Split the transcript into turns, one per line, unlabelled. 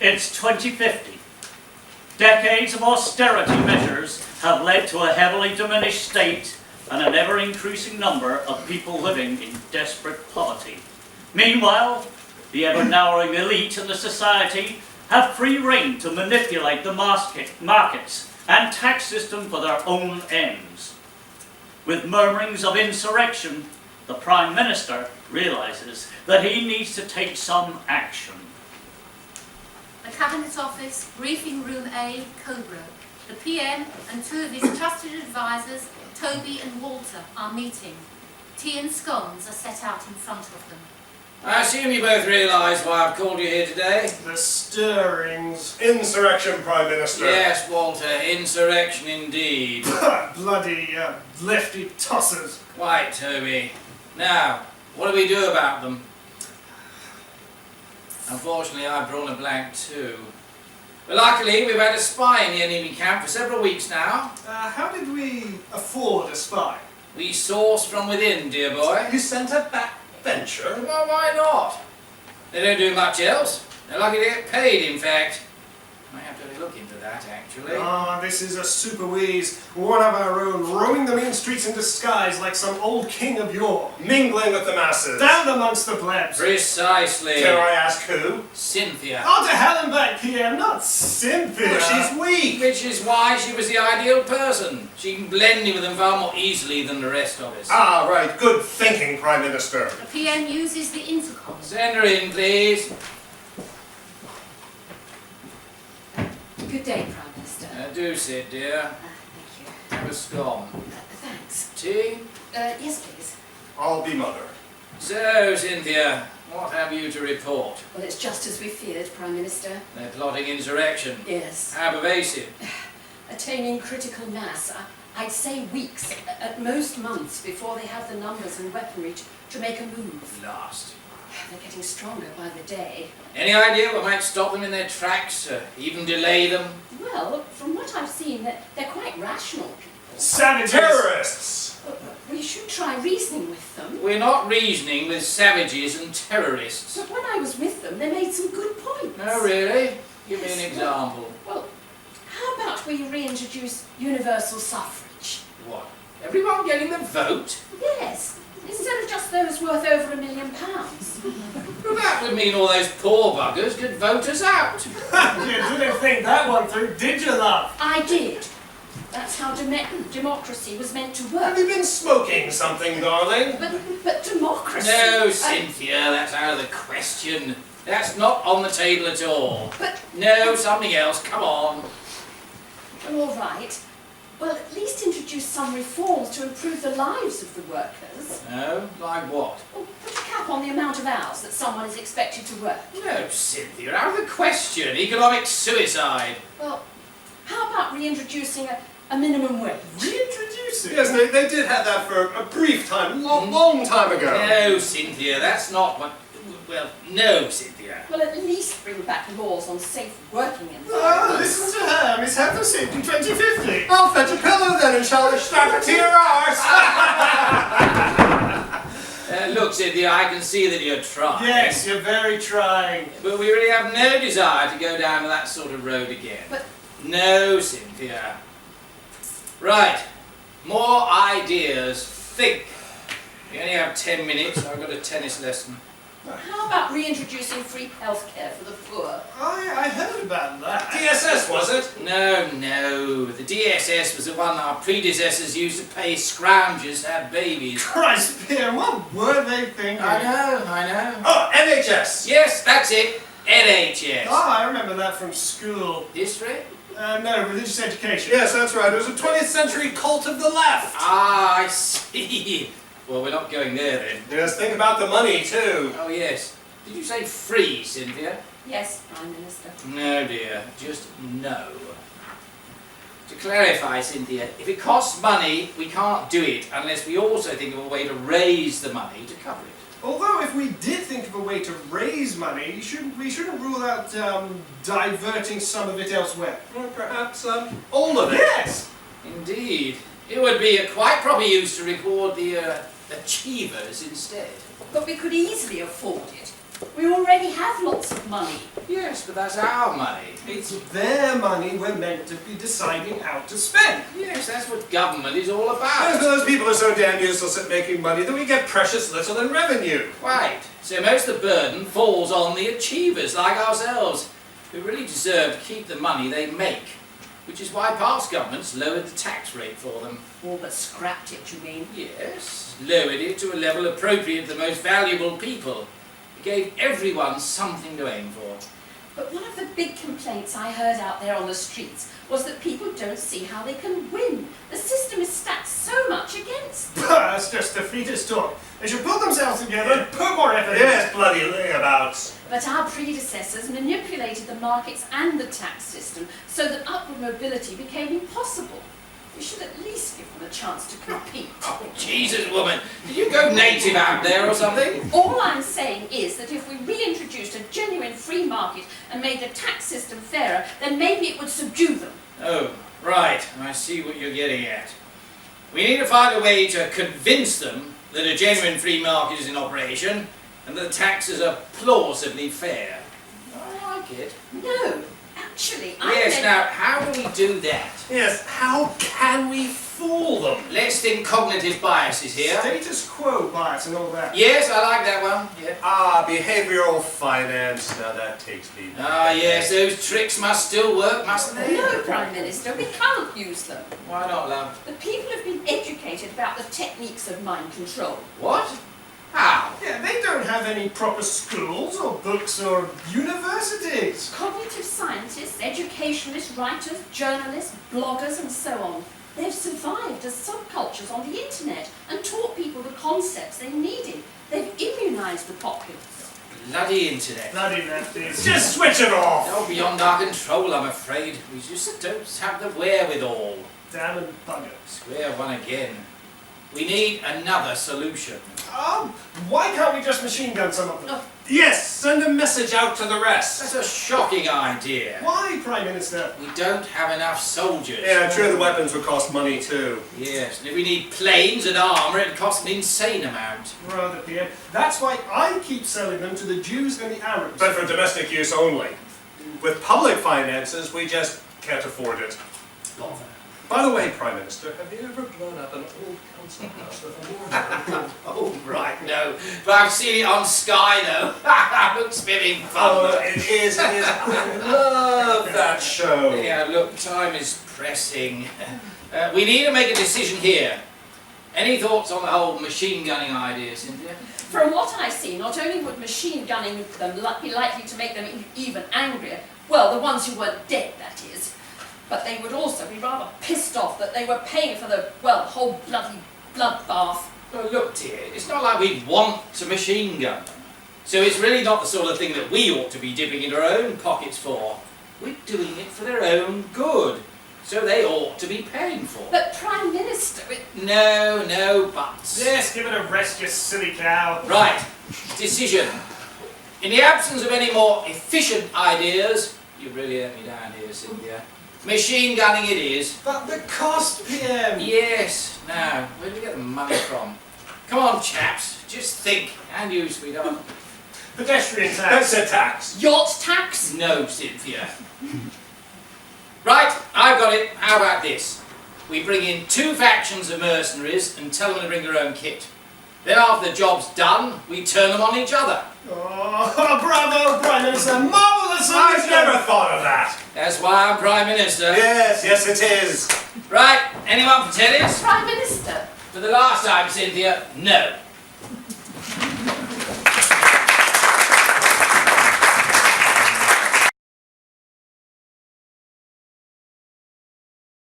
It's 2050. Decades of austerity measures have led to a heavily diminished state and an ever-increasing number of people living in desperate poverty. Meanwhile, the ever-narrowing elite in the society have free rein to manipulate the markets and tax system for their own ends. With murmurings of insurrection, the Prime Minister realises that he needs to take some action.
The Cabinet Office, Briefing Room A, Cobra. The PM and two of his trusted advisors, Toby and Walter, are meeting. Tea and scones are set out in front of them.
I assume you both realise why I've called you here today?
The stirrings.
Insurrection, Prime Minister.
Yes, Walter, insurrection indeed.
Bloody lefty tossers.
Quite, Toby. Now, what do we do about them? Unfortunately, I've drawn a blank too. But luckily, we've had a spy in the enemy camp for several weeks now.
How did we afford a spy?
We sourced from within, dear boy.
You sent a backbencher?
Well, why not? They don't do much else. They're lucky to get paid, in fact. I have to look into that, actually.
Ah, this is a super wheeze. One of our own, roaming the main streets in disguise like some old king of yore.
Mingling with the masses.
Down amongst the plebs.
Precisely.
Dare I ask who?
Cynthia.
Oh, to hell and back, PM, not Cynthia.
Oh, she's weak.
Which is why she was the ideal person. She can blend in with them far more easily than the rest of us.
Ah, right. Good thinking, Prime Minister.
The PM uses the intercom.
Send her in, please.
Good day, Prime Minister.
Do sit, dear.
Thank you.
Have a scone.
Thanks.
Tea?
Yes, please.
I'll be mother.
So, Cynthia, what have you to report?
Well, it's just as we feared, Prime Minister.
They're plotting insurrection.
Yes.
How pervasive?
Attaining critical mass. I'd say weeks, at most months, before they have the numbers and weaponry to make a move.
Last.
They're getting stronger by the day.
Any idea what might stop them in their tracks, or even delay them?
Well, from what I've seen, they're quite rational people.
Savages.
Terrorists!
We should try reasoning with them.
We're not reasoning with savages and terrorists.
But when I was with them, they made some good points.
No, really? Give me an example.
Well, how about we reintroduce universal suffrage?
What? Everyone getting the vote?
Yes, instead of just those worth over £1 million.
Well, that would mean all those poor buggers could vote us out.
You didn't think that one through, did you, love?
I did. That's how democracy was meant to work.
Have you been smoking something, darling?
But democracy...
No, Cynthia, that's out of the question. That's not on the table at all.
But...
No, something else, come on.
Well, all right. Well, at least introduce some reforms to improve the lives of the workers.
No? Like what?
Well, put a cap on the amount of hours that someone is expected to work.
No, Cynthia, out of the question. Economic suicide.
Well, how about reintroducing a minimum wage?
Reintroducing?
Yes, they did have that for a brief time, long time ago.
No, Cynthia, that's not what... Well, no, Cynthia.
Well, at least bring back laws on safe working environments.
Oh, listen to her, Miss Heatherseed in 2050.
I'll fetch a pillow then and shall strap it to your arse.
Look, Cynthia, I can see that you're trying.
Yes, you're very trying.
But we really have no desire to go down that sort of road again.
But...
No, Cynthia. Right. More ideas. Think. We only have 10 minutes. I've got a tennis lesson.
How about reintroducing free healthcare for the poor?
I heard about that.
DSS, was it?
No. The DSS was the one our predecessors used to pay scroungers to have babies.
Christ, Pierre, what were they thinking?
I know.
Oh, NHS.
Yes, that's it. NHS.
Oh, I remember that from school.
History?
No, religious education.
Yes, that's right. It was a 20th century cult of the left.
Ah, I see. Well, we're not going there then.
Yes, think about the money, too.
Oh, yes. Did you say free, Cynthia?
Yes, Prime Minister.
No, dear. Just no. To clarify, Cynthia, if it costs money, we can't do it unless we also think of a way to raise the money to cover it.
Although, if we did think of a way to raise money, we shouldn't rule out diverting some of it elsewhere.
Or perhaps all of it.
Yes!
Indeed. It would be a quite proper use to reward the achievers instead.
But we could easily afford it. We already have lots of money.
Yes, but that's our money.
It's their money we're meant to be deciding how to spend.
Yes, that's what government is all
Yes,
about.
but those people are so damn useless at making money that we get precious little in revenue.
Right. So most of the burden falls on the achievers like ourselves, who really deserve to keep the money they make, which is why past governments lowered the tax rate for them.
All but scrapped it, you mean?
Yes, lowered it to a level appropriate to the most valuable people. It gave everyone something to aim for.
But one of the big complaints I heard out there on the streets was that people don't see how they can win. The system is stacked so much against them.
That's just defeatist talk. They should pull themselves together and put more effort in.
Yes, bloody layabouts.
But our predecessors manipulated the markets and the tax system so that upward mobility became impossible. We should at least give them a chance to compete.
Oh, Jesus, woman. Did you go native out there or something?
All I'm saying is that if we reintroduced a genuine free market and made the tax system fairer, then maybe it would subdue them.
Oh, right. I see what you're getting at. We need to find a way to convince them that a genuine free market is in operation and that the taxes are plausibly fair. I like it.
No, actually, I
Yes,
meant-
now, how do we do that?
Yes, how can we fool them?
Let's think cognitive biases here.
Status quo bias and all that.
Yes, I like that one. Yeah.
Ah, behavioral finance. Now that takes me.
Ah, yes, those tricks must still work, mustn't they?
No, Prime Minister, we can't use them.
Why not, love?
The people have been educated about the techniques of mind control.
What? How?
Yeah, they don't have any proper schools or books or universities.
Cognitive scientists, educationalists, writers, journalists, bloggers and so on. They've survived as subcultures on the internet and taught people the concepts they needed. They've immunised the populace.
Bloody internet.
Bloody lefties.
Just switch it off.
Oh, beyond our control, I'm afraid. We just don't have the wherewithal.
Damn and bugger.
Square one again. We need another solution.
Why can't we just machine gun some of them?
Oh,
Yes, send a message out to the rest.
That's a shocking idea.
Why, Prime Minister?
We don't have enough soldiers.
Yeah, true, the weapons would cost money too.
Yes, and if we need planes and armour, it'd cost an insane amount.
Rather, PM. That's why I keep selling them to the Jews and the Arabs.
But for domestic use only. With public finances, we just can't afford it.
Bother.
By the way, Prime Minister, have you ever blown up an old council house with a mortar?
Oh, right, no. But I've seen it on Sky, though. Looks spinning
Oh,
fun.
it is. I love that show.
Yeah, look, time is pressing. We need to make a decision here. Any thoughts on the whole machine gunning idea, Cynthia?
from what I see, not only would machine gunning them be likely to make them even angrier, well, the ones who weren't dead, that is, but they would also be rather pissed off that they were paying for the, well, whole bloody bloodbath.
Well, look, dear, it's not like we want to machine gun them. So it's really not the sort of thing that we ought to be dipping into our own pockets for. We're doing it for their own good. So they ought to be paying for it.
But Prime Minister,
No buts.
Yes, give it a rest, you silly cow.
Right, decision. In the absence of any more efficient ideas, you really let me down here, Cynthia. Machine gunning it is.
But the cost, PM.
Yes. Now, where do we get the money from? Come on, chaps. Just think. And you, sweetheart.
Pedestrian tax.
That's a tax.
yacht tax?
No, Cynthia. Right, I've got it. How about this? We bring in 2 factions of mercenaries and tell them to bring their own kit. Then after the job's done, we turn them on each other.
Oh, bravo, Prime Minister. Marvellous
I've
solution.
never thought of that.
That's why I'm Prime Minister.
Yes, it is.
Right, anyone for tennis?
Prime Minister.
For the last time, Cynthia, no.